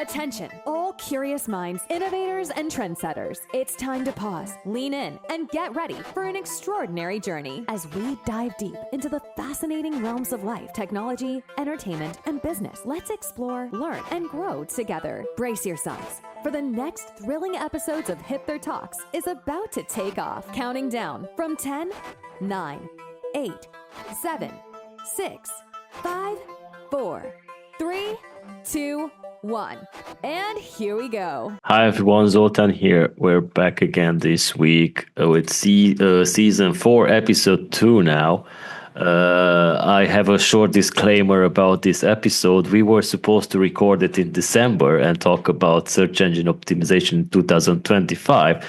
Attention, all curious minds, innovators, and trendsetters. It's time to pause, lean in, and get ready for an extraordinary journey as we dive deep into the fascinating realms of life, technology, entertainment, and business. Let's explore, learn, and grow together. Brace yourselves, for the next thrilling episodes of Hipther Talks is about to take off. Counting down from 10, 9, 8, 7, 6, 5, 4, 3, 2, 1. And here we go. Hi everyone, Zoltan here. We're back again this week with season 4, episode 2 now. I have a short disclaimer about this episode. We were supposed to record it in December and talk about search engine optimization in 2025.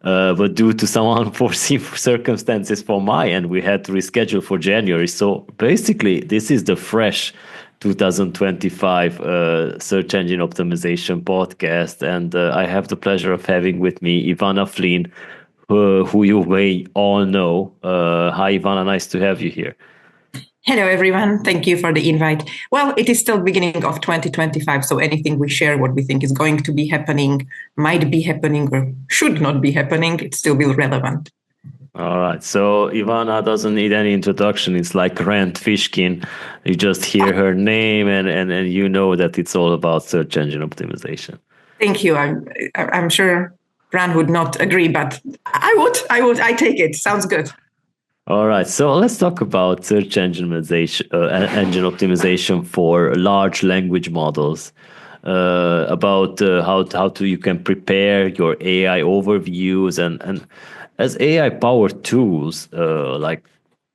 But due to some unforeseen circumstances from my end, we had to reschedule for January. So basically, this is the fresh 2025 search engine optimization podcast, and I have the pleasure of having with me Ivana Flynn, who you may all know. Hi Ivana, nice to have you here. Hello everyone, thank you for the invite. Well, it is still beginning of 2025, so anything we share, what we think is going to be happening, might be happening or should not be happening, it still will be relevant. All right, so Ivana doesn't need any introduction. It's like Rand Fishkin. You just hear her name and you know that it's all about search engine optimization. Thank you. I'm sure Rand would not agree, but I would. I take it. Sounds good. All right, so let's talk about search engine optimization for large language models. About how you can prepare your AI overviews and as AI-powered tools like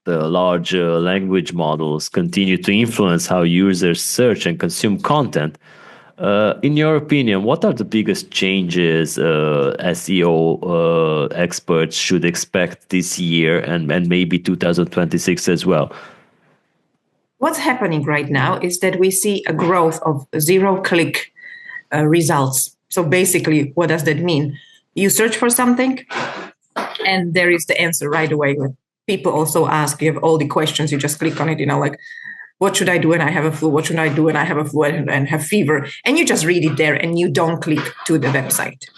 the large language models continue to influence how users search and consume content, in your opinion, what are the biggest changes SEO experts should expect this year and maybe 2026 as well? What's happening right now is that we see a growth of zero-click results. So basically, what does that mean? You search for something, and there is the answer right away. People also ask, you have all the questions, you just click on it, like, what should I do when I have a flu? What should I do when I have a flu and have fever? And you just read it there and you don't click to the website.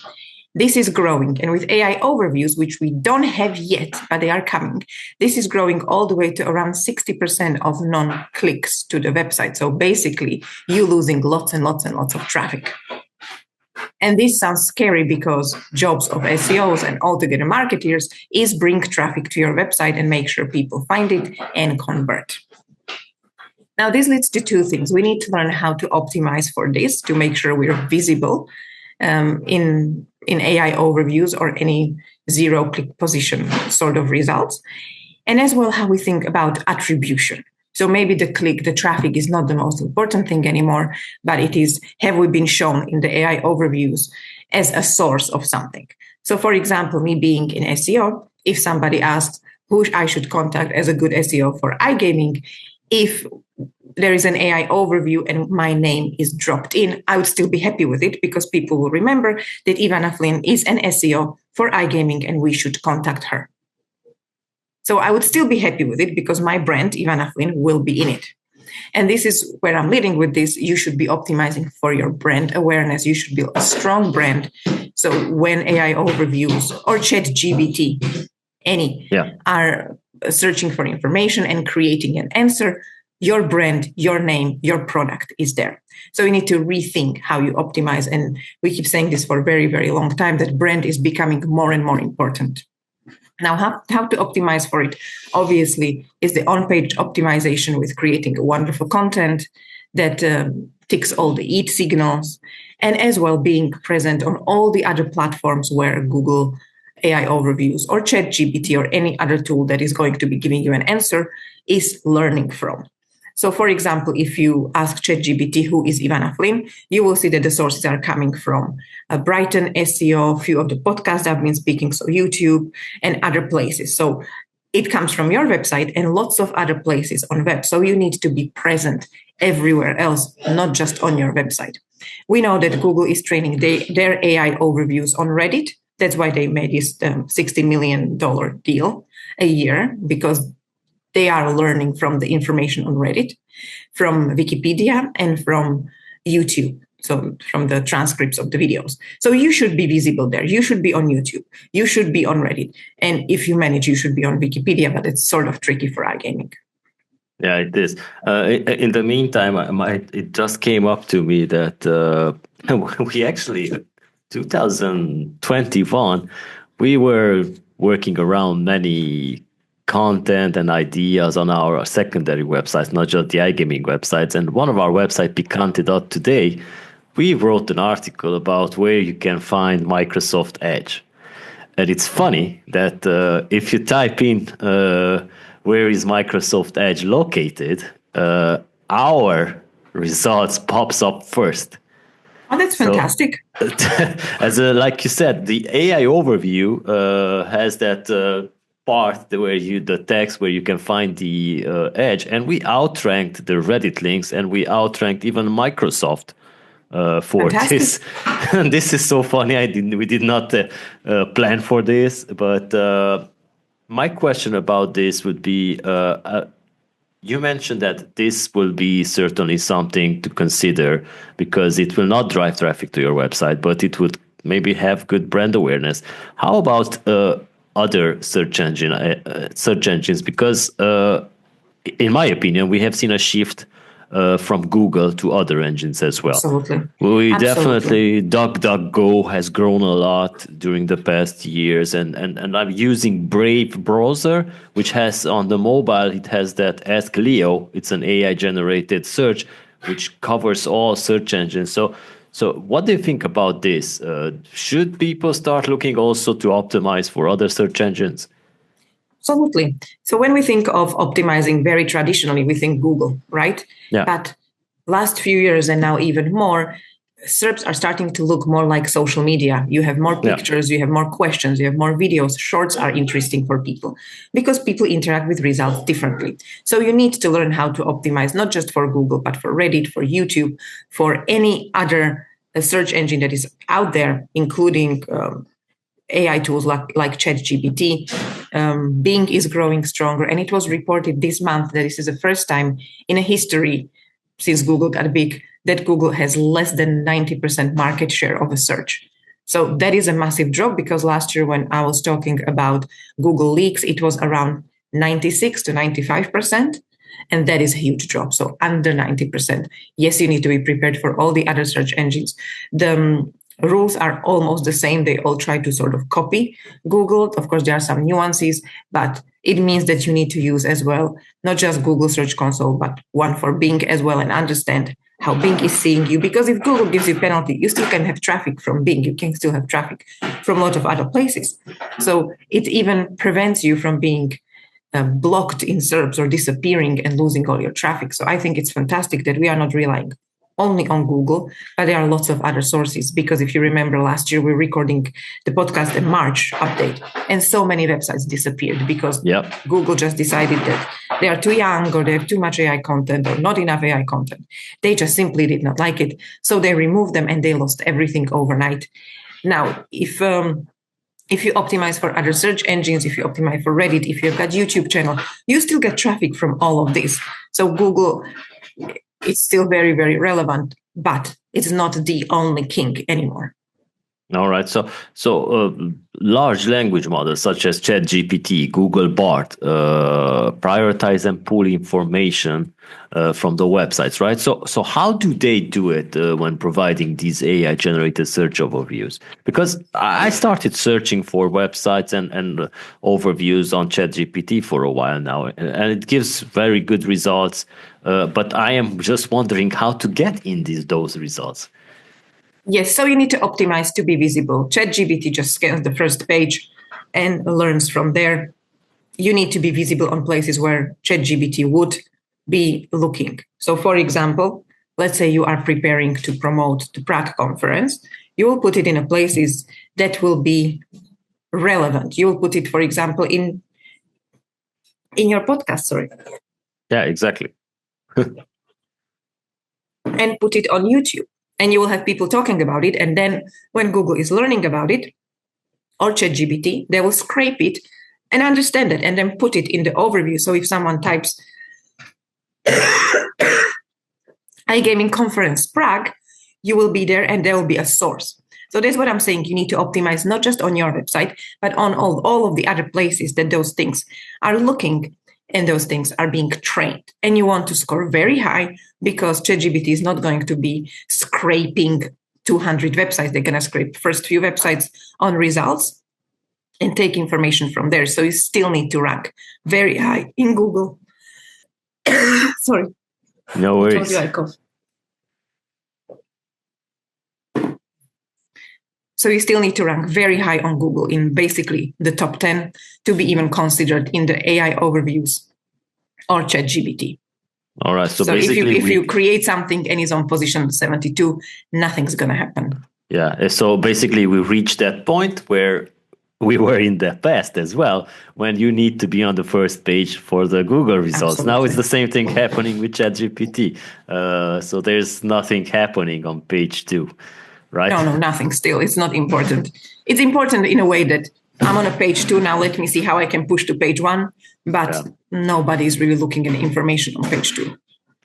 This is growing. And with AI overviews, which we don't have yet, but they are coming, this is growing all the way to around 60% of non-clicks to the website. So basically, you losing lots and lots and lots of traffic. And this sounds scary because jobs of SEOs and altogether marketers is bring traffic to your website and make sure people find it and convert. Now, this leads to two things. We need to learn how to optimize for this to make sure we're visible in AI overviews or any zero-click position sort of results. And as well, how we think about attribution. So maybe the traffic is not the most important thing anymore, but it is, have we been shown in the AI overviews as a source of something? So for example, me being in SEO, if somebody asks who I should contact as a good SEO for iGaming, if there is an AI overview and my name is dropped in, I would still be happy with it because people will remember that Ivana Flynn is an SEO for iGaming and we should contact her. So I would still be happy with it because my brand, Ivana Flynn, will be in it. And this is where I'm leading with this. You should be optimizing for your brand awareness. You should build a strong brand. So when AI overviews or ChatGPT, are searching for information and creating an answer, your brand, your name, your product is there. So you need to rethink how you optimize. And we keep saying this for a very, very long time, that brand is becoming more and more important. Now, how to optimize for it, obviously, is the on-page optimization with creating a wonderful content that ticks all the EAT signals, and as well being present on all the other platforms where Google AI overviews or ChatGPT or any other tool that is going to be giving you an answer is learning from. So, for example, if you ask ChatGPT who is Ivana Flynn, you will see that the sources are coming from Brighton, SEO, a few of the podcasts I've been speaking, so YouTube and other places. So it comes from your website and lots of other places on web. So you need to be present everywhere else, not just on your website. We know that Google is training their AI overviews on Reddit. That's why they made this $60 million deal a year, because they are learning from the information on Reddit, from Wikipedia, and from YouTube. So from the transcripts of the videos. So you should be visible there. You should be on YouTube. You should be on Reddit. And if you manage, you should be on Wikipedia, but it's sort of tricky for iGaming. Yeah, it is. In the meantime, it just came up to me that we actually, 2021, we were working around many content and ideas on our secondary websites, not just the iGaming websites. And one of our websites, Picante.today, we wrote an article about where you can find Microsoft Edge. And it's funny that if you type in where is Microsoft Edge located, our results pops up first. Oh, that's fantastic. So, like you said, the AI overview has that part where the text where you can find the Edge, and we outranked the Reddit links, and we outranked even Microsoft for fantastic. this. This is so funny. We did not plan for this, but my question about this would be: you mentioned that this will be certainly something to consider because it will not drive traffic to your website, but it would maybe have good brand awareness. How about other search engines? Because in my opinion, we have seen a shift from Google to other engines as well. Absolutely. Definitely, DuckDuckGo has grown a lot during the past years, and I'm using Brave browser, which has on the mobile, it has that Ask Leo. It's an AI generated search, which covers all search engines. So what do you think about this? Should people start looking also to optimize for other search engines? Absolutely. So when we think of optimizing very traditionally, we think Google, right? Yeah. But last few years and now even more, SERPs are starting to look more like social media. You have more pictures, you have more questions, you have more videos. Shorts are interesting for people because people interact with results differently. So you need to learn how to optimize, not just for Google, but for Reddit, for YouTube, for any other search engine that is out there, including AI tools like ChatGPT. Bing is growing stronger. And it was reported this month that this is the first time in a history since Google got big that Google has less than 90% market share of a search. So that is a massive drop because last year when I was talking about Google leaks, it was around 96 to 95%. And that is a huge drop. So under 90%. Yes, you need to be prepared for all the other search engines. The rules are almost the same. They all try to sort of copy Google. Of course, there are some nuances, but it means that you need to use as well, not just Google Search Console, but one for Bing as well, and understand how Bing is seeing you. Because if Google gives you penalty, you still can have traffic from Bing. You can still have traffic from a lot of other places. So it even prevents you from being blocked in SERPs or disappearing and losing all your traffic. So I think it's fantastic that we are not relying only on Google, but there are lots of other sources. Because if you remember last year, we were recording the podcast in March update, and so many websites disappeared because Google just decided that they are too young or they have too much AI content or not enough AI content. They just simply did not like it. So they removed them and they lost everything overnight. Now, if you optimize for other search engines, if you optimize for Reddit, if you've got YouTube channel, you still get traffic from all of this. So Google, it's still very, very relevant, but it's not the only king anymore. All right. So large language models such as ChatGPT, Google Bard, prioritize and pull information from the websites, right? So how do they do it when providing these AI generated search overviews? Because I started searching for websites and overviews on ChatGPT for a while now, and it gives very good results. But I am just wondering how to get in those results. Yes, so you need to optimize to be visible. ChatGPT just scans the first page and learns from there. You need to be visible on places where ChatGPT would be looking. So, for example, let's say you are preparing to promote the Prague conference. You will put it in places that will be relevant. You will put it, for example, in your podcast, sorry. Yeah, exactly. And put it on YouTube. And you will have people talking about it. And then when Google is learning about it, or ChatGPT, they will scrape it and understand it and then put it in the overview. So if someone types iGaming conference Prague, you will be there and there will be a source. So that's what I'm saying. You need to optimize not just on your website, but on all of the other places that those things are looking and those things are being trained. And you want to score very high because ChatGPT is not going to be scraping 200 websites. They're going to scrape first few websites on results and take information from there. So you still need to rank very high in Google. Sorry. No worries. So you still need to rank very high on Google in basically the top 10 to be even considered in the AI overviews or ChatGPT. All right. So basically, if you create something and it's on position 72, nothing's going to happen. Yeah. So basically, we reached that point where we were in the past as well, when you need to be on the first page for the Google results. Absolutely. Now it's the same thing happening with ChatGPT. So there's nothing happening on page 2. Right? No, nothing still. It's not important. It's important in a way that I'm on a page 2 now. Let me see how I can push to page 1. But nobody is really looking at information on page 2.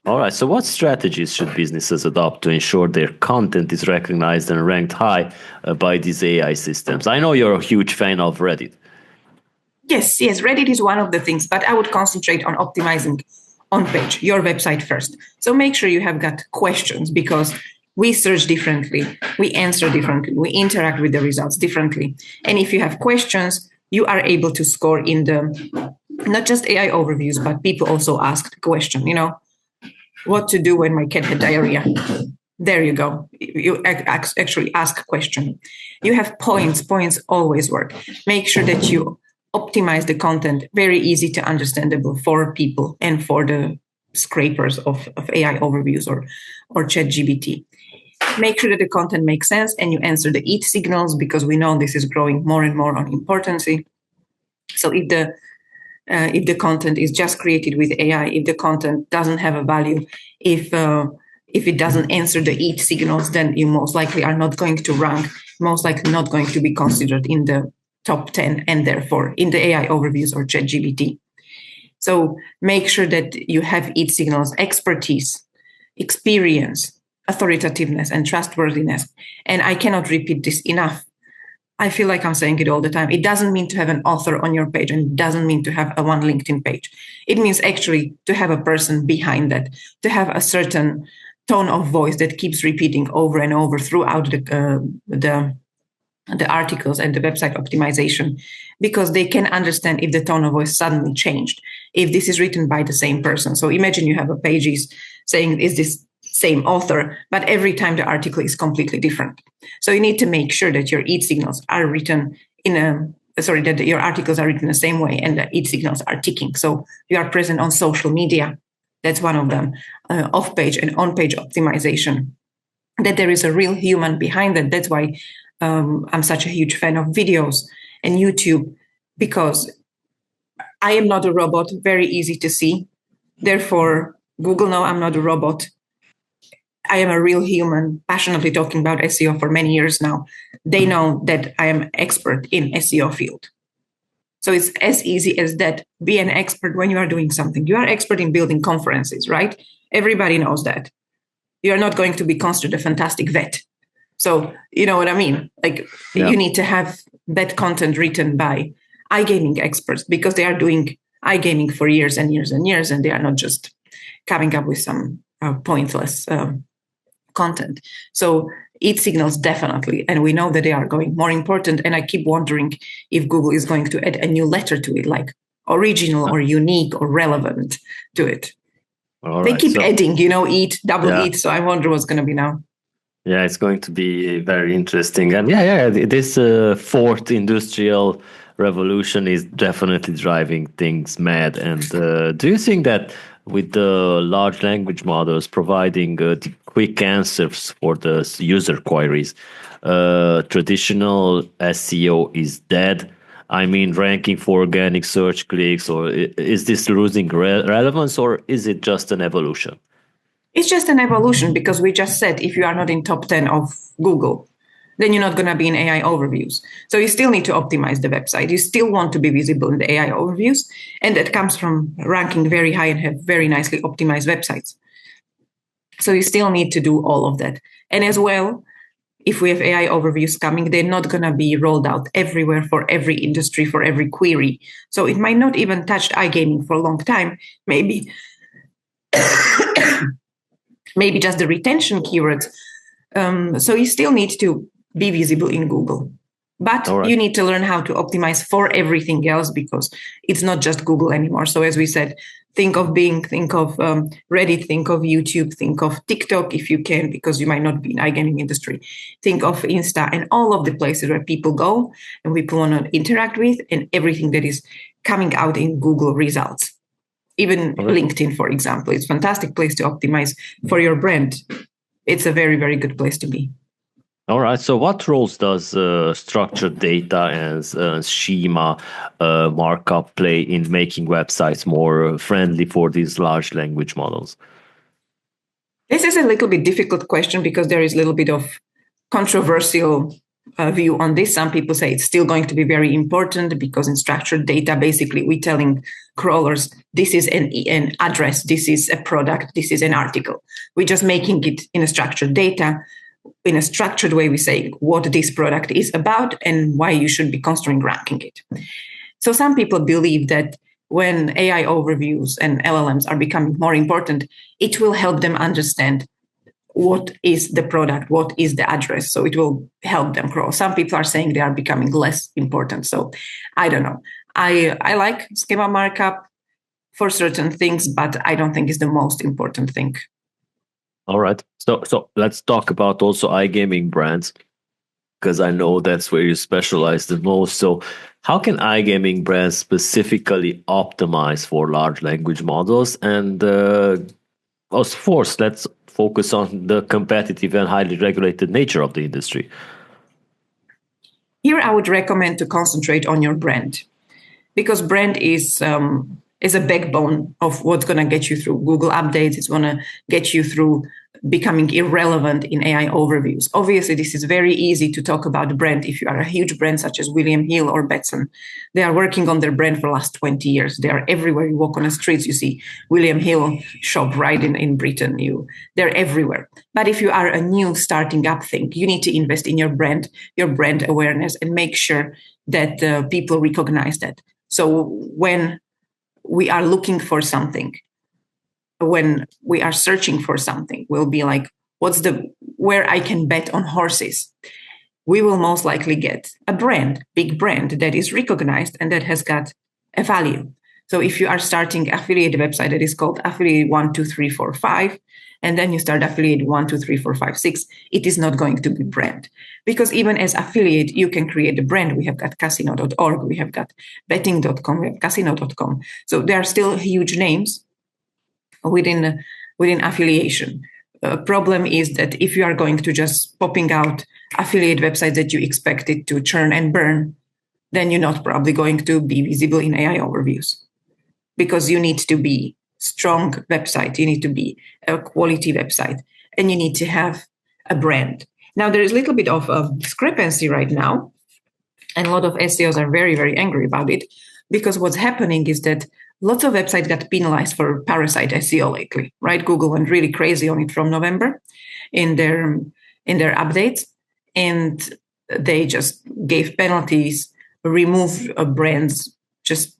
All right. So what strategies should businesses adopt to ensure their content is recognized and ranked high by these AI systems? I know you're a huge fan of Reddit. Yes. Reddit is one of the things, but I would concentrate on optimizing on page, your website first. So make sure you have got questions because we search differently, we answer differently, we interact with the results differently. And if you have questions, you are able to score in the, not just AI overviews, but people also ask the question, what to do when my cat had diarrhea. There you go. You actually ask a question. You have points. Points always work. Make sure that you optimize the content, very easy to understandable for people and for the scrapers of AI overviews or ChatGPT. Make sure that the content makes sense and you answer the EAT signals because we know this is growing more and more on importance. So if the content is just created with AI, if the content doesn't have a value, if it doesn't answer the EAT signals, then you most likely are not going to rank, most likely not going to be considered in the top 10 and therefore in the AI overviews or ChatGPT. So make sure that you have EAT signals, expertise, experience, authoritativeness, and trustworthiness. And I cannot repeat this enough. I feel like I'm saying it all the time. It doesn't mean to have an author on your page, and it doesn't mean to have a one LinkedIn page. It means actually to have a person behind that, to have a certain tone of voice that keeps repeating over and over throughout the articles and the website optimization, because they can understand if the tone of voice suddenly changed, if this is written by the same person. So imagine you have a pages saying, is this same author, but every time the article is completely different. So you need to make sure that your EAT signals are written that your articles are written the same way and the EAT signals are ticking. So you are present on social media. That's one of them. Off-page and on-page optimization. That there is a real human behind it. That's why I'm such a huge fan of videos and YouTube, because I am not a robot, very easy to see. Therefore, Google knows I'm not a robot. I am a real human, passionately talking about SEO for many years now. They know that I am expert in SEO field. So it's as easy as that. Be an expert when you are doing something. You are expert in building conferences, right? Everybody knows that. You are not going to be considered a fantastic vet. So you know what I mean? You need to have that content written by iGaming experts because they are doing iGaming for years and years and years, and they are not just coming up with some pointless content. So EAT signals definitely, and we know that they are going more important. And I keep wondering if Google is going to add a new letter to it, like original or unique or relevant to it. They keep adding, EAT, double EAT. So I wonder what's going to be now. Yeah, it's going to be very interesting. And this fourth industrial revolution is definitely driving things mad. And do you think that with the large language models providing the quick answers for the user queries, traditional SEO is dead? I mean, ranking for organic search clicks, or is this losing relevance, or is it just an evolution? It's just an evolution because we just said if you are not in top 10 of Google, then you're not going to be in AI overviews. So you still need to optimize the website. You still want to be visible in the AI overviews. And that comes from ranking very high and have very nicely optimized websites. So you still need to do all of that. And as well, if we have AI overviews coming, they're not going to be rolled out everywhere for every industry, for every query. So it might not even touch iGaming for a long time. Maybe, maybe just the retention keywords. So you still need to be visible in Google. But you need to learn how to optimize for everything else, because it's not just Google anymore. So as we said, think of Bing, think of Reddit, think of YouTube, think of TikTok if you can, because you might not be in iGaming industry. Think of Insta and all of the places where people go and people want to interact with, and everything that is coming out in Google results. Even LinkedIn, for example, it's a fantastic place to optimize for your brand. It's a very, very good place to be. All right. So what roles does structured data and schema markup play in making websites more friendly for these large language models? This is a little bit difficult question because there is a little bit of controversial view on this. Some people say it's still going to be very important because in structured data, basically we're telling crawlers, this is an address, this is a product, this is an article. We're just making it in a structured data. In a structured way, we say what this product is about and why you should be considering ranking it. So some people believe that when AI overviews and LLMs are becoming more important, it will help them understand what is the product, what is the address. So it will help them grow. Some people are saying they are becoming less important. So I don't know. I like schema markup for certain things, but I don't think it's the most important thing. All right. So let's talk about also iGaming brands, because I know that's where you specialize the most. So how can iGaming brands specifically optimize for large language models? And of course, let's focus on the competitive and highly regulated nature of the industry. Here, I would recommend to concentrate on your brand, because brand is a backbone of what's going to get you through Google updates. It's going to get you through becoming irrelevant in AI overviews. Obviously, this is very easy to talk about brand if you are a huge brand such as William Hill or Betson. They are working on their brand for the last 20 years. They are everywhere. You walk on the streets, you see William Hill shop right in Britain. They're everywhere. But if you are a new starting up thing, you need to invest in your brand awareness, and make sure that people recognize that. So when we are looking for something, when we are searching for something, we'll be like, where I can bet on horses? We will most likely get a big brand that is recognized and that has got a value. So if you are starting affiliate website that is called affiliate 1, 2, 3, 4, 5, and then you start affiliate 1, 2, 3, 4, 5, 6, it is not going to be brand. Because even as affiliate, you can create a brand. We have got casino.org, we have got betting.com, we have casino.com. So there are still huge names within affiliation. Problem is that if you are going to just popping out affiliate websites that you expect it to churn and burn, then you're not probably going to be visible in AI overviews, because you need to be strong website, you need to be a quality website, and you need to have a brand. Now, there is a little bit of a discrepancy right now, and a lot of SEOs are very, very angry about it, because what's happening is that lots of websites got penalized for parasite SEO lately, right? Google went really crazy on it from November in their updates, and they just gave penalties, removed brands, just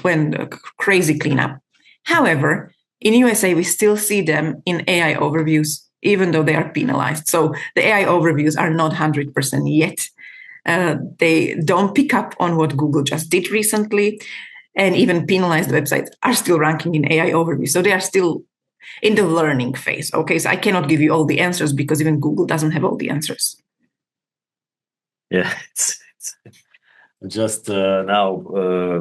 went a crazy cleanup. However, in USA, we still see them in AI overviews, even though they are penalized. So the AI overviews are not 100% yet. They don't pick up on what Google just did recently. And even penalized websites are still ranking in AI overview. So they are still in the learning phase. Okay, so I cannot give you all the answers because even Google doesn't have all the answers. Yeah, it's just now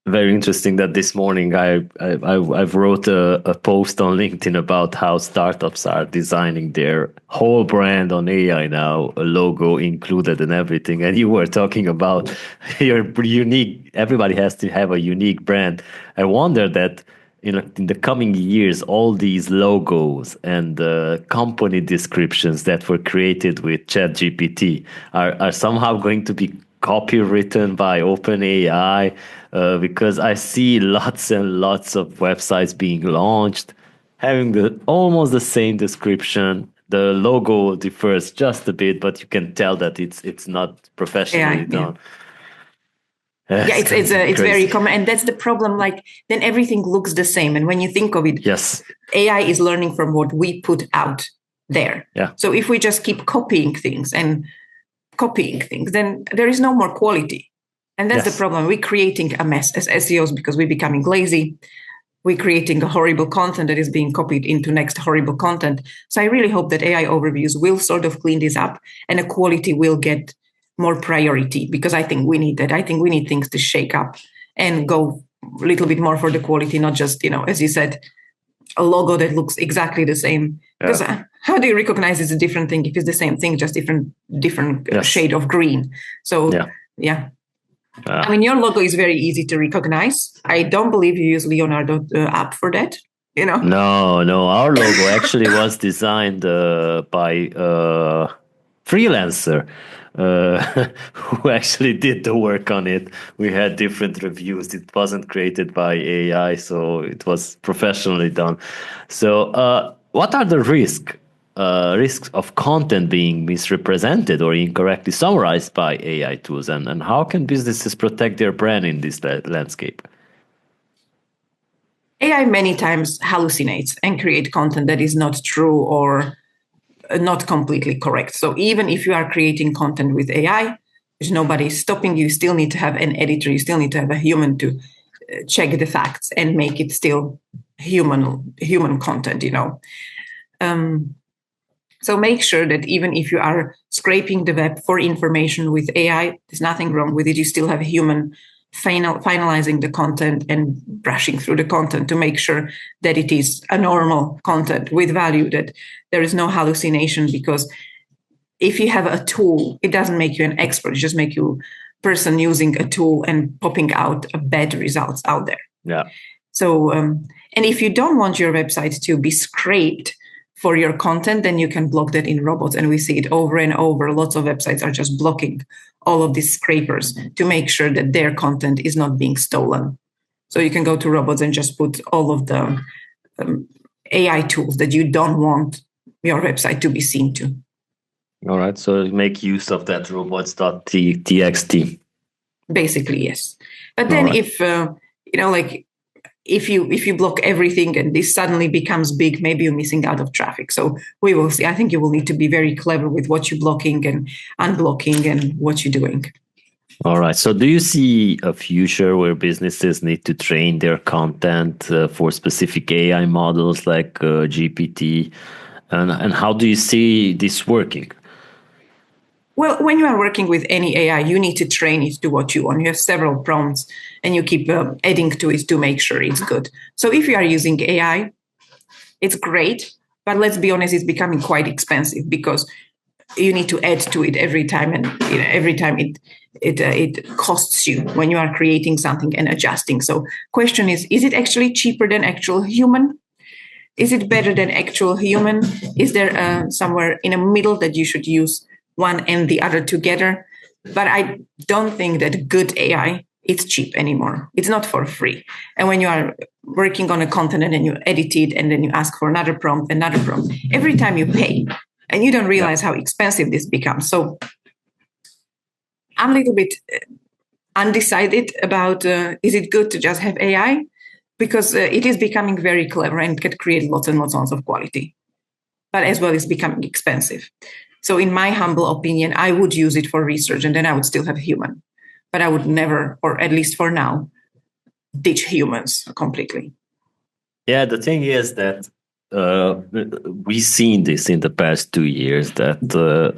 very interesting that this morning I've wrote a post on LinkedIn about how startups are designing their whole brand on AI now, a logo included and everything. And you were talking about your unique. Everybody has to have a unique brand. I wonder that in the coming years, all these logos and company descriptions that were created with ChatGPT are somehow going to be copywritten by OpenAI, because I see lots and lots of websites being launched having the almost the same description. The logo differs just a bit, but you can tell that it's not professionally done. Yeah, it's crazy. very common, and that's the problem. Like then everything looks the same, and when you think of it, yes, AI is learning from what we put out there. Yeah. So if we just keep copying things, then there is no more quality, and that's the problem. We're creating a mess as SEOs because we're becoming lazy. We're creating a horrible content that is being copied into next horrible content. So I really hope that AI overviews will sort of clean this up, and the quality will get more priority, because I think we need that. I think we need things to shake up and go a little bit more for the quality, not just, as you said, a logo that looks exactly the same. Because how do you recognize it's a different thing if it's the same thing, just different shade of green? So, yeah. I mean, your logo is very easy to recognize. I don't believe you use Leonardo app for that, No, our logo actually was designed by a freelancer who actually did the work on it. We had different reviews. It wasn't created by AI, so it was professionally done. So what are the risks of content being misrepresented or incorrectly summarized by AI tools, and how can businesses protect their brand in this landscape? AI many times hallucinates and create content that is not true or not completely correct. So even if you are creating content with AI, there's nobody stopping you. You still need to have an editor. You still need to have a human to check the facts and make it still human content, So make sure that even if you are scraping the web for information with AI, there's nothing wrong with it. You still have a human finalizing the content and brushing through the content to make sure that it is a normal content with value, that there is no hallucination. Because if you have a tool, it doesn't make you an expert. It just makes you a person using a tool and popping out bad results out there. Yeah. So, and if you don't want your website to be scraped for your content, then you can block that in robots. And we see it over and over. Lots of websites are just blocking all of these scrapers to make sure that their content is not being stolen. So you can go to robots and just put all of the AI tools that you don't want your website to be seen to. All right. So make use of that robots.txt. Basically, yes. But then if, if you block everything and this suddenly becomes big, maybe you're missing out of traffic. So we will see. I think you will need to be very clever with what you're blocking and unblocking and what you're doing. All right. So do you see a future where businesses need to train their content for specific AI models like GPT? And how do you see this working? Well, when you are working with any AI, you need to train it to what you want. You have several prompts and you keep adding to it to make sure it's good. So if you are using AI, it's great, but let's be honest, it's becoming quite expensive because you need to add to it every time. And every time it costs you when you are creating something and adjusting. So question is it actually cheaper than actual human? Is it better than actual human? Is there somewhere in the middle that you should use one and the other together? But I don't think that good AI is cheap anymore. It's not for free. And when you are working on a content and then you edit it and then you ask for another prompt, every time you pay and you don't realize how expensive this becomes. So I'm a little bit undecided about is it good to just have AI? Because it is becoming very clever and can create lots and lots of quality. But as well, it's becoming expensive. So in my humble opinion, I would use it for research and then I would still have human. But I would never, or at least for now, ditch humans completely. Yeah, the thing is that we've seen this in the past 2 years, that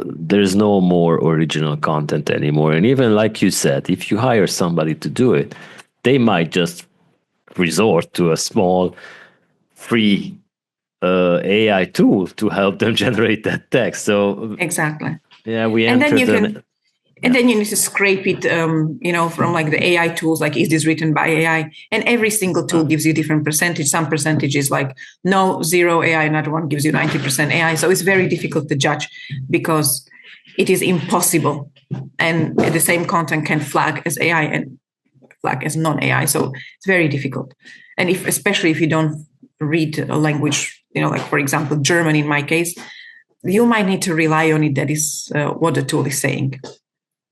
there's no more original content anymore. And even like you said, if you hire somebody to do it, they might just resort to a small free AI tool to help them generate that text. So exactly. Yeah, we and entered then you can, and then you need to scrape it, from like the AI tools, like is this written by AI? And every single tool gives you different percentage. Some percentage is like no, 0 AI, another one gives you 90% AI. So it's very difficult to judge because it is impossible. And the same content can flag as AI and flag as non-AI. So it's very difficult. And especially if you don't read a language, like for example, German in my case, you might need to rely on it. That is what the tool is saying.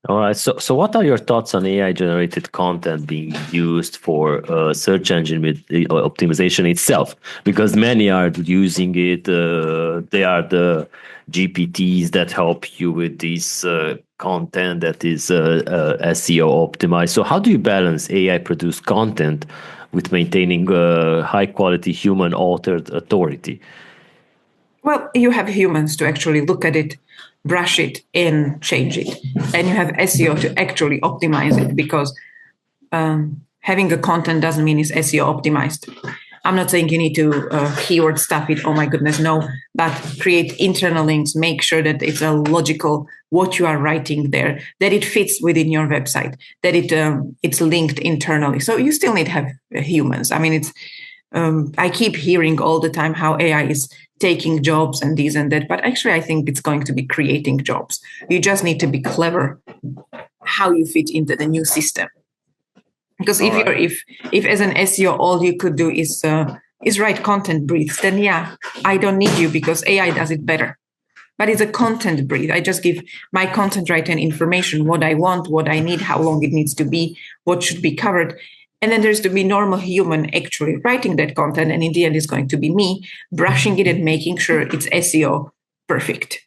All right. So what are your thoughts on AI-generated content being used for search engine optimization itself? Because many are using it. They are the GPTs that help you with this content that is SEO optimized. So how do you balance AI-produced content with maintaining high-quality human-authored authority? Well, you have humans to actually look at it, brush it, and change it. And you have SEO to actually optimize it, because having a content doesn't mean it's SEO optimized. I'm not saying you need to keyword stuff it. Oh my goodness, no. But create internal links, make sure that it's a logical what you are writing there, that it fits within your website, that it's linked internally. So you still need to have humans. I mean, it's I keep hearing all the time how AI is taking jobs and this and that, but actually I think it's going to be creating jobs. You just need to be clever how you fit into the new system. Because if as an SEO all you could do is write content briefs, then yeah, I don't need you because AI does it better. But it's a content brief. I just give my content writer information, what I want, what I need, how long it needs to be, what should be covered. And then there's to be normal human actually writing that content. And in the end, it's going to be me brushing it and making sure it's SEO perfect.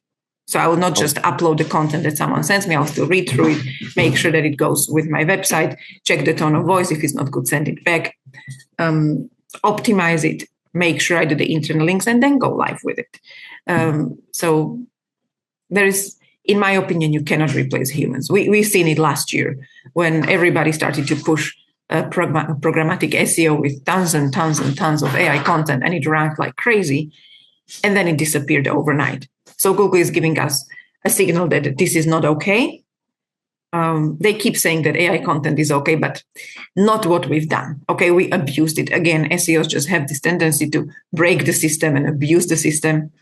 So I will not just upload the content that someone sends me. I'll still read through it, make sure that it goes with my website, check the tone of voice. If it's not good, send it back, optimize it, make sure I do the internal links, and then go live with it. So there is, in my opinion, you cannot replace humans. We've seen it last year when everybody started to push programmatic SEO with tons and tons and tons of AI content, and it ranked like crazy, and then it disappeared overnight. So Google is giving us a signal that this is not okay. They keep saying that AI content is okay, but not what we've done. Okay, we abused it. Again, SEOs just have this tendency to break the system and abuse the system.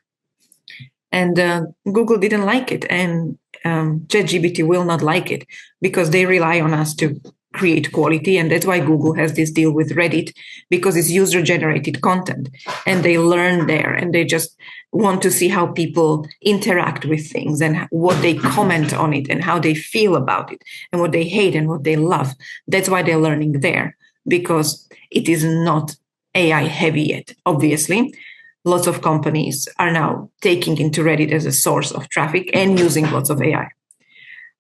And Google didn't like it, and ChatGPT will not like it, because they rely on us to create quality. And that's why Google has this deal with Reddit, because it's user-generated content, and they learn there, and they just want to see how people interact with things and what they comment on it and how they feel about it and what they hate and what they love. That's why they're learning there, because it is not AI heavy yet, obviously. Lots of companies are now taking into Reddit as a source of traffic and using lots of AI.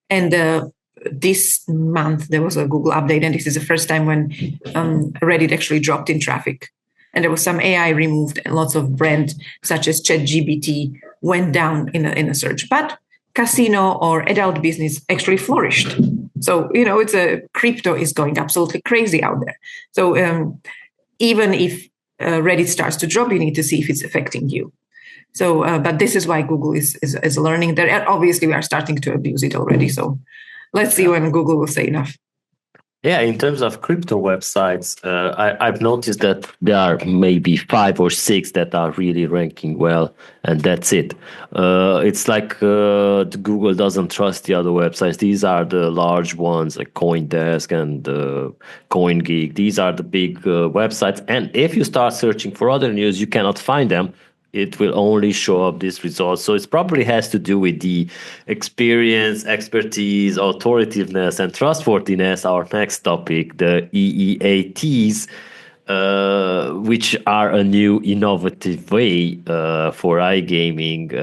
And this month, there was a Google update, and this is the first time when Reddit actually dropped in traffic. And there was some AI removed, and lots of brands such as ChatGPT went down in a search. But casino or adult business actually flourished. So, it's crypto is going absolutely crazy out there. So even if Reddit starts to drop, you need to see if it's affecting you. So, but this is why Google is learning there. And obviously, we are starting to abuse it already. So let's see when Google will say enough. Yeah, in terms of crypto websites, I've noticed that there are maybe 5 or 6 that are really ranking well, and that's it. It's like Google doesn't trust the other websites. These are the large ones like CoinDesk and CoinGeek. These are the big websites. And if you start searching for other news, you cannot find them. It will only show up these results. So it probably has to do with the experience, expertise, authoritiveness, and trustworthiness. Our next topic, the EEATs, which are a new innovative way for iGaming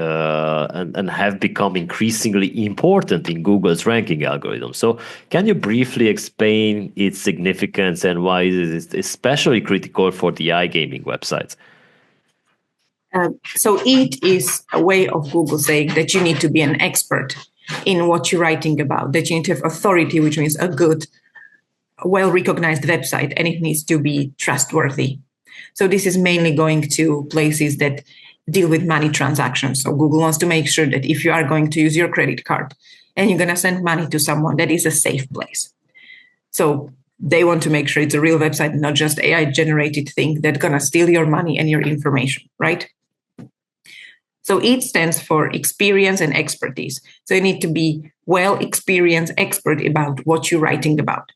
and have become increasingly important in Google's ranking algorithm. So can you briefly explain its significance and why it is especially critical for the iGaming websites? So it is a way of Google saying that you need to be an expert in what you're writing about, that you need to have authority, which means a good, well-recognized website, and it needs to be trustworthy. So this is mainly going to places that deal with money transactions. So Google wants to make sure that if you are going to use your credit card and you're going to send money to someone, that is a safe place. So they want to make sure it's a real website, not just AI-generated thing that's going to steal your money and your information, right? So it stands for experience and expertise. So you need to be well-experienced expert about what you're writing about.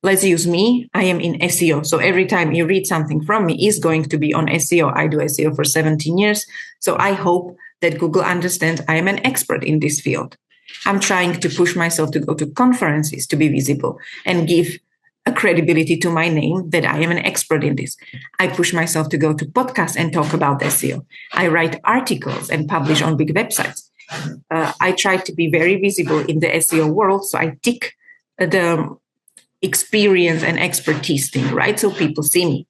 let's use me. I am in SEO. So every time you read something from me is going to be on SEO. I do SEO for 17 years. So I hope that Google understands I am an expert in this field. I'm trying to push myself to go to conferences to be visible and give a credibility to my name that I am an expert in this. I push myself to go to podcasts and talk about SEO. I write articles and publish on big websites. I try to be very visible in the SEO world. So I tick the experience and expertise thing, right? So people see me.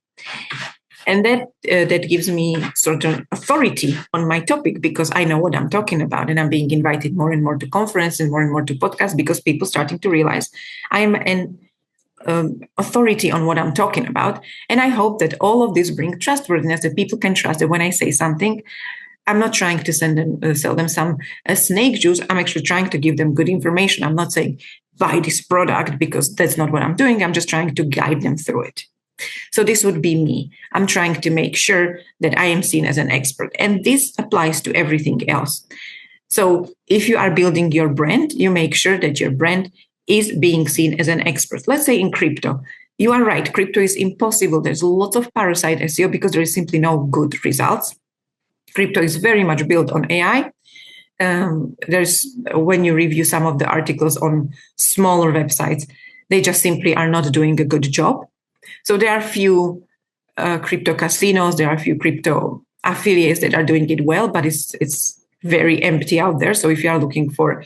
And that gives me certain authority on my topic because I know what I'm talking about, and I'm being invited more and more to conferences and more to podcasts because people starting to realize I am an authority on what I'm talking about. And I hope that all of this brings trustworthiness, that people can trust that when I say something, I'm not trying to sell them some snake juice. I'm actually trying to give them good information. I'm not saying buy this product because that's not what I'm doing. I'm just trying to guide them through it. So this would be me. I'm trying to make sure that I am seen as an expert. And this applies to everything else. So if you are building your brand, you make sure that your brand is being seen as an expert. Let's say in crypto. You are right. Crypto is impossible. There's lots of parasite SEO because there is simply no good results. Crypto is very much built on AI. There's when you review some of the articles on smaller websites, they just simply are not doing a good job. So there are few crypto casinos, there are a few crypto affiliates that are doing it well, but it's very empty out there. So if you are looking for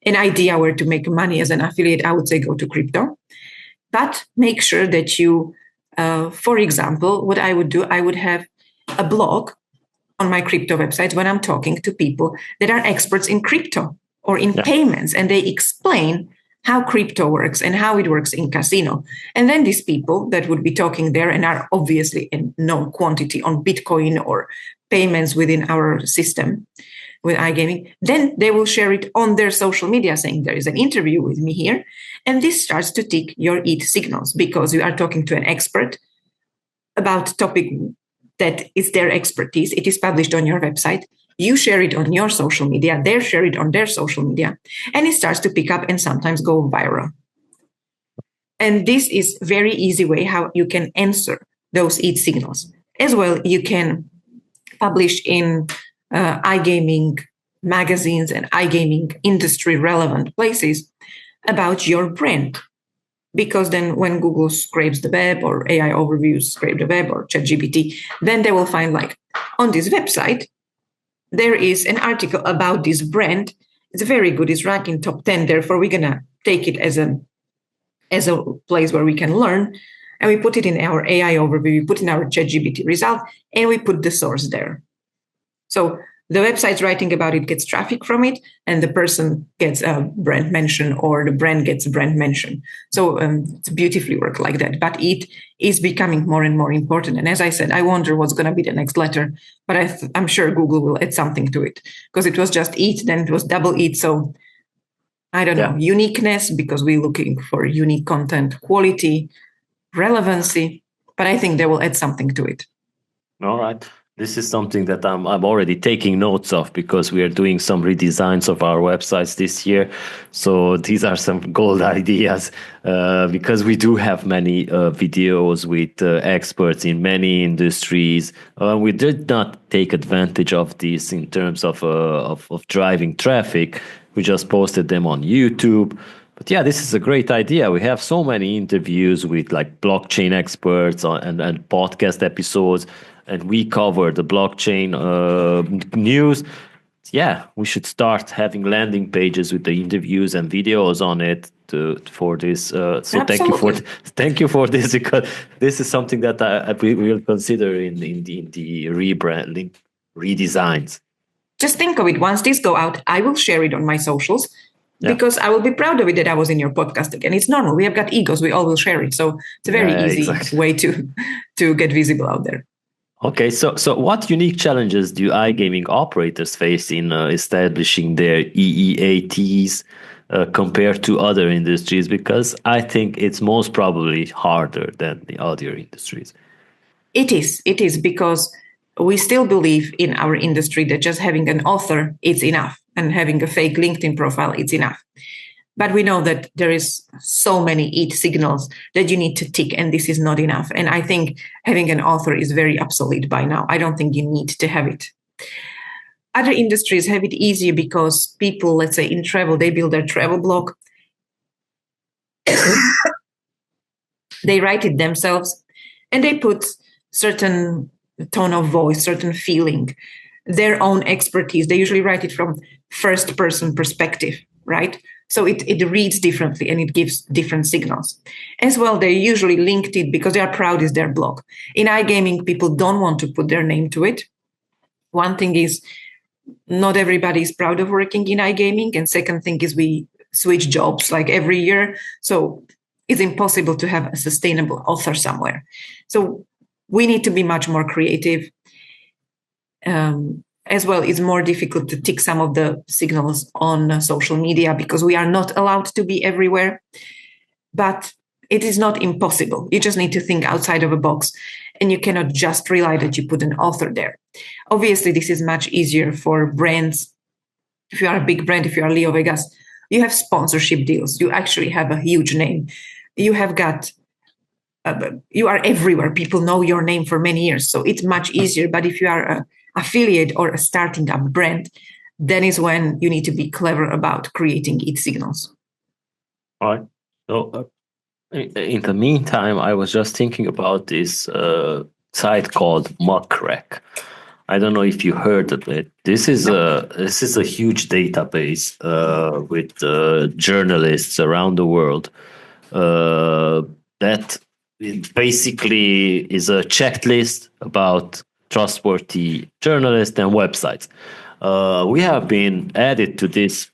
an idea where to make money as an affiliate, I would say go to crypto. But make sure that you, for example, what I would do, I would have a blog on my crypto website when I'm talking to people that are experts in crypto or in payments, and they explain how crypto works and how it works in casino. And then these people that would be talking there and are obviously in known quantity on Bitcoin or payments within our system with iGaming, then they will share it on their social media saying there is an interview with me here. And this starts to tick your EAT signals because you are talking to an expert about topic that is their expertise. It is published on your website. You share it on your social media. They share it on their social media. And it starts to pick up and sometimes go viral. And this is very easy way how you can answer those EAT signals. As well, you can publish in iGaming magazines and iGaming industry relevant places about your brand. Because then when Google scrapes the web or AI overviews scrape the web or ChatGPT, then they will find like on this website, there is an article about this brand. It's very good. It's ranking top 10. Therefore, we're going to take it as a place where we can learn. And we put it in our AI overview. We put in our ChatGPT result, and we put the source there. So the website's writing about it, gets traffic from it, and the person gets a brand mention or the brand gets a brand mention. So it's beautifully work like that. But it is becoming more and more important. And as I said, I wonder what's going to be the next letter. But I'm sure Google will add something to it because it was just EAT, then it was double EAT. So I don't know, uniqueness, because we're looking for unique content, quality, relevancy. But I think they will add something to it. All right. This is something that I'm already taking notes of because we are doing some redesigns of our websites this year. So these are some gold ideas because we do have many videos with experts in many industries. We did not take advantage of this in terms of driving traffic. We just posted them on YouTube. But yeah, this is a great idea. We have so many interviews with like blockchain experts and podcast episodes. And we cover the blockchain news. Yeah, we should start having landing pages with the interviews and videos on it for this. So thank you for this because this is something that we will consider in the rebranding redesigns. Just think of it. Once this go out, I will share it on my socials because I will be proud of it that I was in your podcast again. It's normal. We have got egos. We all will share it. So it's a very easy way to get visible out there. Okay, so what unique challenges do iGaming operators face in establishing their EEATs compared to other industries? Because I think it's most probably harder than the other industries. It is because we still believe in our industry that just having an author is enough and having a fake LinkedIn profile is enough. But we know that there is so many EAT signals that you need to tick, and this is not enough. And I think having an author is very obsolete by now. I don't think you need to have it. Other industries have it easier because people, let's say in travel, they build their travel blog. They write it themselves and they put certain tone of voice, certain feeling, their own expertise. They usually write it from first person perspective, right? So it reads differently and it gives different signals. As well, they usually linked it because they are proud is their blog. In iGaming, people don't want to put their name to it. One thing is not everybody is proud of working in iGaming. And second thing is we switch jobs like every year. So it's impossible to have a sustainable author somewhere. So we need to be much more creative. As well, it's more difficult to tick some of the signals on social media because we are not allowed to be everywhere. But it is not impossible. You just need to think outside of a box, and you cannot just rely that you put an author there. Obviously, this is much easier for brands. If you are a big brand, if you are Leo Vegas, you have sponsorship deals. You actually have a huge name. You have got, you are everywhere. People know your name for many years. So it's much easier. But if you are an affiliate or a starting up brand, then is when you need to be clever about creating EAT signals. All right. So in the meantime, I was just thinking about this site called Muckrack. I don't know if you heard of it. This is a huge database with journalists around the world that basically is a checklist about trustworthy journalists and websites. We have been added to this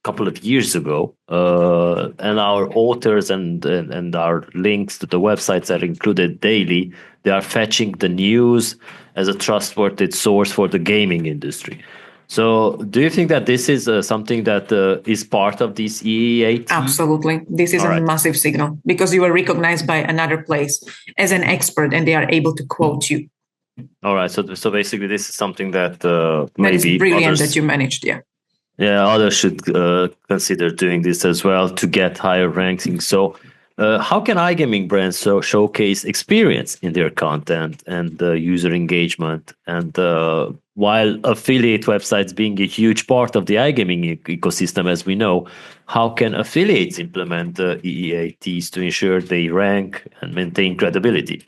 couple of years ago, and our authors and our links to the websites are included daily. They are fetching the news as a trustworthy source for the gaming industry. So do you think that this is something that is part of this EEAT? Absolutely. This is a massive signal because you are recognized by another place as an expert and they are able to quote you. All right. So basically this is something that maybe that is brilliant that you managed. Yeah. Yeah, others should consider doing this as well to get higher rankings. So how can iGaming brands showcase experience in their content and user engagement? And while affiliate websites being a huge part of the iGaming ecosystem, as we know, how can affiliates implement EEATs to ensure they rank and maintain credibility?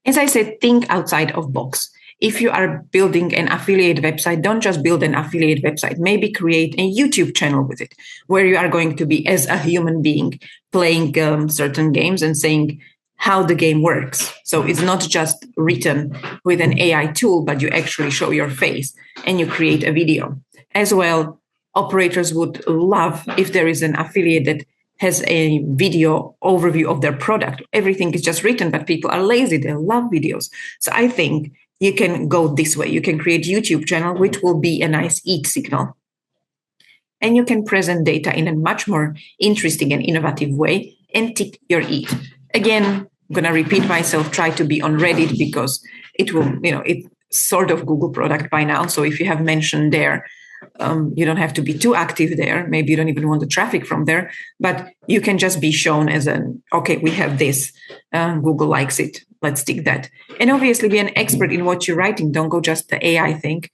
As I said, think outside of box. If you are building an affiliate website, don't just build an affiliate website. Maybe create a YouTube channel with it, where you are going to be as a human being playing certain games and saying how the game works. So it's not just written with an AI tool, but you actually show your face and you create a video. As well, operators would love if there is an affiliate that has a video overview of their product. Everything is just written, but people are lazy. They love videos. So I think you can go this way. You can create YouTube channel, which will be a nice EAT signal. And you can present data in a much more interesting and innovative way and tick your EAT. Again, I'm going to repeat myself, try to be on Reddit because it will, it's sort of Google product by now. So if you have mentioned there, you don't have to be too active there. Maybe you don't even want the traffic from there, but you can just be shown as okay, we have this. Google likes it. Let's take that. And obviously be an expert in what you're writing. Don't go just the AI thing.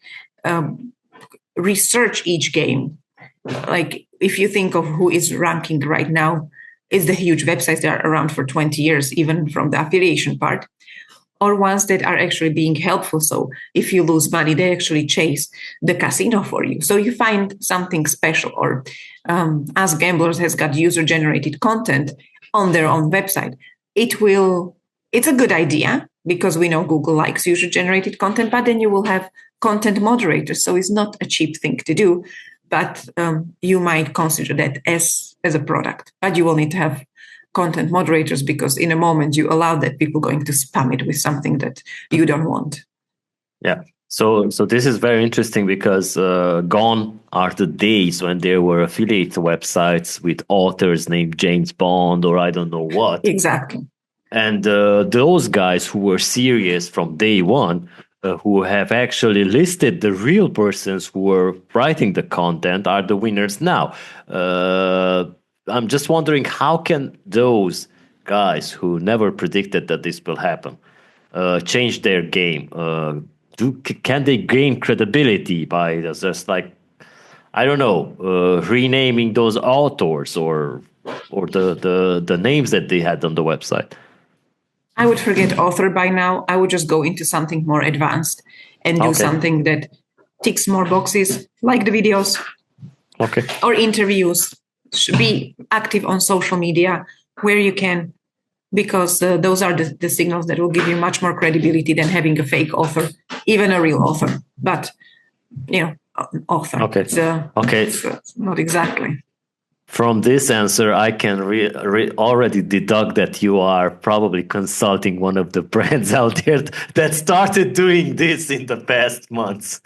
Research each game. Like if you think of who is ranking right now, is the huge websites that are around for 20 years, even from the affiliation part, or ones that are actually being helpful. So if you lose money, they actually chase the casino for you. So you find something special, or Us Gamblers has got user-generated content on their own website. It's a good idea because we know Google likes user-generated content, but then you will have content moderators. So it's not a cheap thing to do, but you might consider that as a product. But you will need to have content moderators because in a moment you allow that people going to spam it with something that you don't want. Yeah. So this is very interesting because gone are the days when there were affiliate websites with authors named James Bond or I don't know what. Exactly. And those guys who were serious from day one who have actually listed the real persons who were writing the content are the winners now. I'm just wondering, how can those guys who never predicted that this will happen change their game? Can they gain credibility by just like, I don't know, renaming those authors or the names that they had on the website? I would forget author by now. I would just go into something more advanced and do something that ticks more boxes, like the videos or interviews. Be active on social media where you can, because those are the signals that will give you much more credibility than having a fake author, even a real author. But, author. Okay. It's not exactly. From this answer, I can already deduct that you are probably consulting one of the brands out there that started doing this in the past months.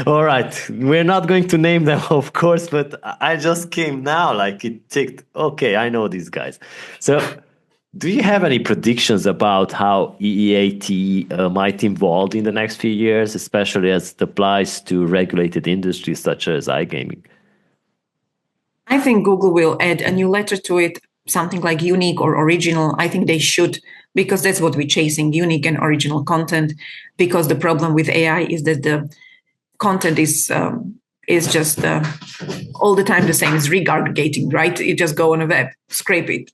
All right. We're not going to name them, of course, but I just came now, like it ticked. Okay, I know these guys. So do you have any predictions about how EEAT might evolve in the next few years, especially as it applies to regulated industries such as iGaming? I think Google will add a new letter to it, something like unique or original. I think they should, because that's what we're chasing, unique and original content. Because the problem with AI is that the content is just all the time the same. It's regurgitating, right? You just go on a web, scrape it,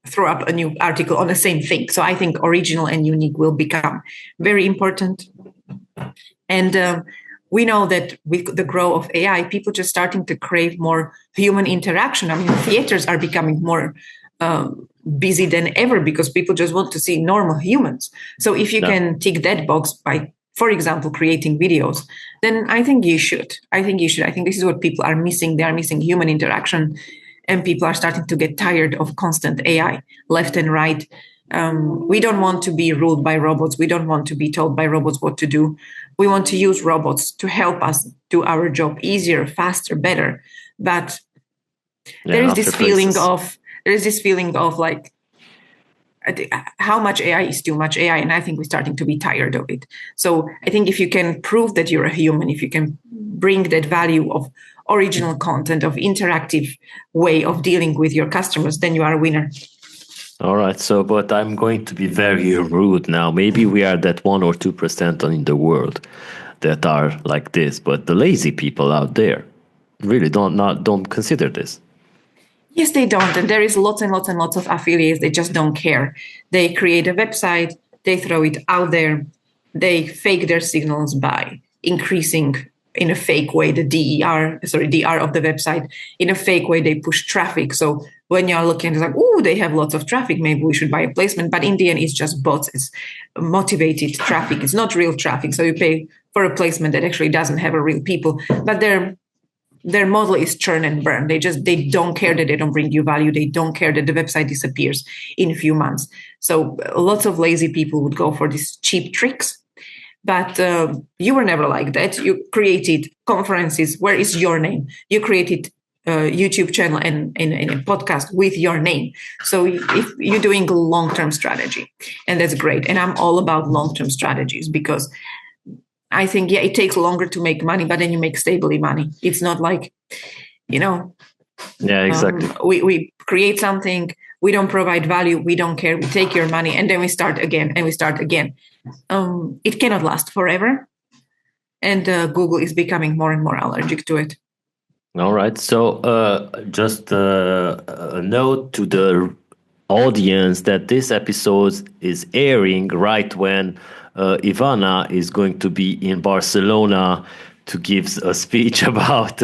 throw up a new article on the same thing. So I think original and unique will become very important. And we know that with the growth of AI, people just starting to crave more human interaction. I mean, theaters are becoming more busy than ever because people just want to see normal humans. So if you can tick that box by, for example, creating videos, then I think you should. I think this is what people are missing. They are missing human interaction, and people are starting to get tired of constant AI left and right. We don't want to be ruled by robots. We don't want to be told by robots what to do. We want to use robots to help us do our job easier, faster, better. But there is this feeling of like, how much AI is too much AI, and I think we're starting to be tired of it. So I think if you can prove that you're a human, if you can bring that value of original content, of interactive way of dealing with your customers, then you are a winner. All right. So, but I'm going to be very rude now. Maybe we are that 1 or 2% in the world that are like this, but the lazy people out there really don't consider this. Yes, they don't. And there is lots and lots and lots of affiliates. They just don't care. They create a website, they throw it out there, they fake their signals by increasing in a fake way the DR of the website. In a fake way, they push traffic. So when you're looking, it's like, oh, they have lots of traffic, maybe we should buy a placement. But in the end, it's just bots. It's motivated traffic. It's not real traffic. So you pay for a placement that actually doesn't have a real people. But their model is churn and burn. They don't care that they don't bring you value. They don't care that the website disappears in a few months. So lots of lazy people would go for these cheap tricks. But you were never like that. You created conferences. Where is your name? You created a YouTube channel and a podcast with your name. So if you're doing a long-term strategy, and that's great. And I'm all about long-term strategies because I think, it takes longer to make money, but then you make stably money. It's not like, Yeah, exactly. We create something, we don't provide value, we don't care, we take your money, and then we start again, and we start again. It cannot last forever. And Google is becoming more and more allergic to it. All right. So just a note to the audience that this episode is airing right when Ivana is going to be in Barcelona to give a speech about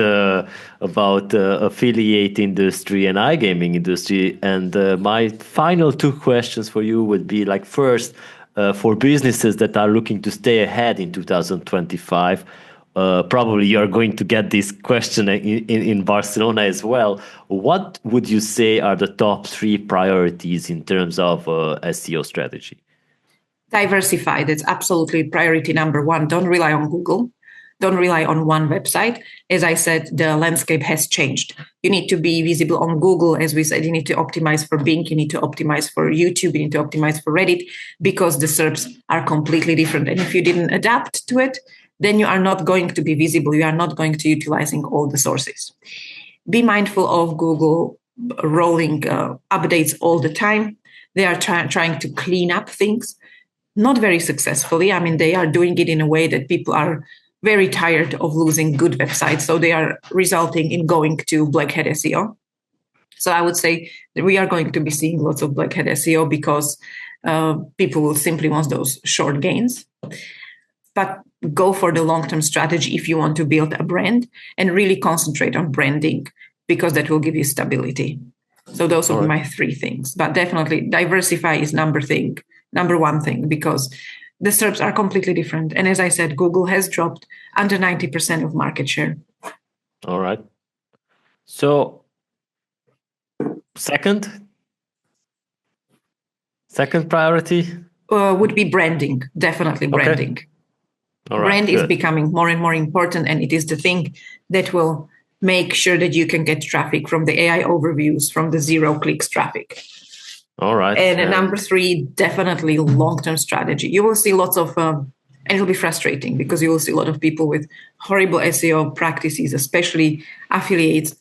affiliate industry and iGaming industry. And my final 2 questions for you would be like, first, for businesses that are looking to stay ahead in 2025, probably you're going to get this question in Barcelona as well. What would you say are the top 3 priorities in terms of SEO strategy? Diversify. That's absolutely priority number 1. Don't rely on Google. Don't rely on one website. As I said, the landscape has changed. You need to be visible on Google. As we said, you need to optimize for Bing, you need to optimize for YouTube, you need to optimize for Reddit, because the SERPs are completely different. And if you didn't adapt to it, then you are not going to be visible. You are not going to utilizing all the sources. Be mindful of Google rolling updates all the time. They are trying to clean up things, not very successfully. I mean, they are doing it in a way that people are very tired of losing good websites. So they are resulting in going to blackhead SEO. So I would say that we are going to be seeing lots of blackhead SEO because people will simply want those short gains. But go for the long-term strategy if you want to build a brand, and really concentrate on branding, because that will give you stability. So those will be my 3 things. But definitely diversify is number one thing, because the SERPs are completely different. And as I said, Google has dropped under 90% of market share. All right. So second priority would be branding. Definitely branding. Okay. All right, brand is becoming more and more important, and it is the thing that will make sure that you can get traffic from the AI overviews, from the 0 clicks traffic. All right. And number 3, definitely long-term strategy. You will see lots of, and it'll be frustrating because you will see a lot of people with horrible SEO practices, especially affiliates,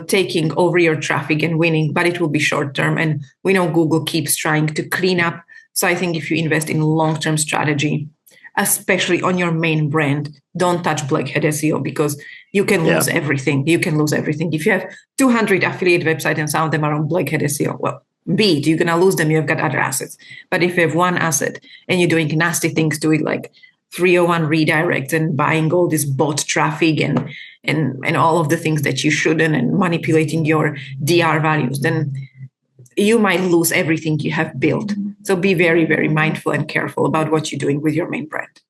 taking over your traffic and winning, but it will be short-term. And we know Google keeps trying to clean up. So I think if you invest in long-term strategy, especially on your main brand, don't touch blackhead SEO, because you can lose everything. You can lose everything. If you have 200 affiliate websites and some of them are on blackhead SEO, well, be it, you're going to lose them. You've got other assets. But if you have one asset and you're doing nasty things to it, like 301 redirects and buying all this bot traffic and all of the things that you shouldn't, and manipulating your DR values, then you might lose everything you have built. So be very, very mindful and careful about what you're doing with your main brand.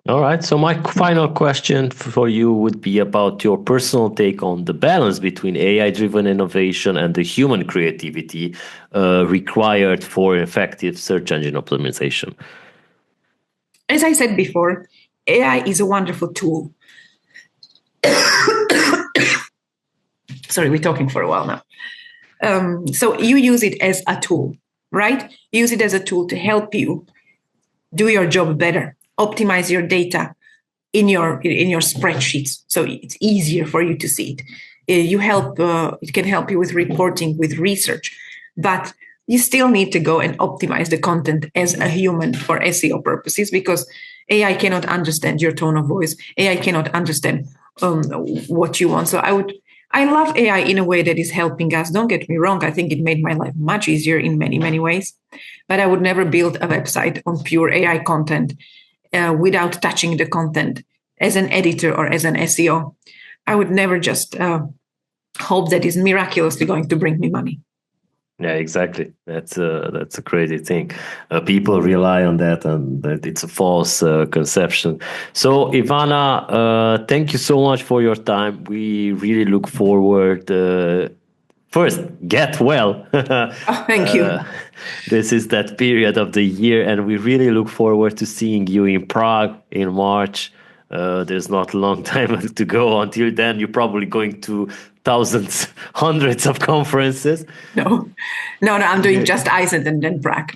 All right. So my final question for you would be about your personal take on the balance between AI-driven innovation and the human creativity required for effective search engine optimization. As I said before, AI is a wonderful tool. Sorry, we're talking for a while now. So you use it as a tool, right? Use it as a tool to help you do your job better, optimize your data in your spreadsheets, so it's easier for you to see it. It can help you with reporting, with research, but you still need to go and optimize the content as a human for SEO purposes, because AI cannot understand your tone of voice. AI cannot understand what you want. So I love AI in a way that is helping us. Don't get me wrong. I think it made my life much easier in many, many ways. But I would never build a website on pure AI content without touching the content as an editor or as an SEO. I would never just hope that is miraculously going to bring me money. Yeah, exactly. That's a crazy thing. People rely on that, and that it's a false conception. So, Ivana, thank you so much for your time. We really look forward. First, get well. Thank you. This is that period of the year, and we really look forward to seeing you in Prague in March. There's not a long time to go until then. You're probably going to thousands, hundreds of conferences. No, I'm doing just Iceland and then Prague.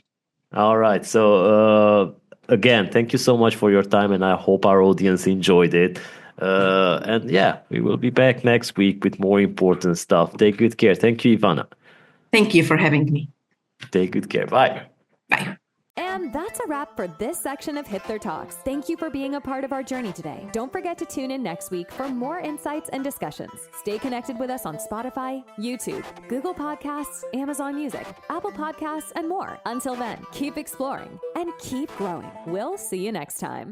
All right. So again, thank you so much for your time, and I hope our audience enjoyed it. And yeah, we will be back next week with more important stuff. Take good care. Thank you, Ivana. Thank you for having me. Take good care. Bye. Bye. And that's a wrap for this section of Hipther Talks. Thank you for being a part of our journey today. Don't forget to tune in next week for more insights and discussions. Stay connected with us on Spotify, YouTube, Google Podcasts, Amazon Music, Apple Podcasts, and more. Until then, keep exploring and keep growing. We'll see you next time.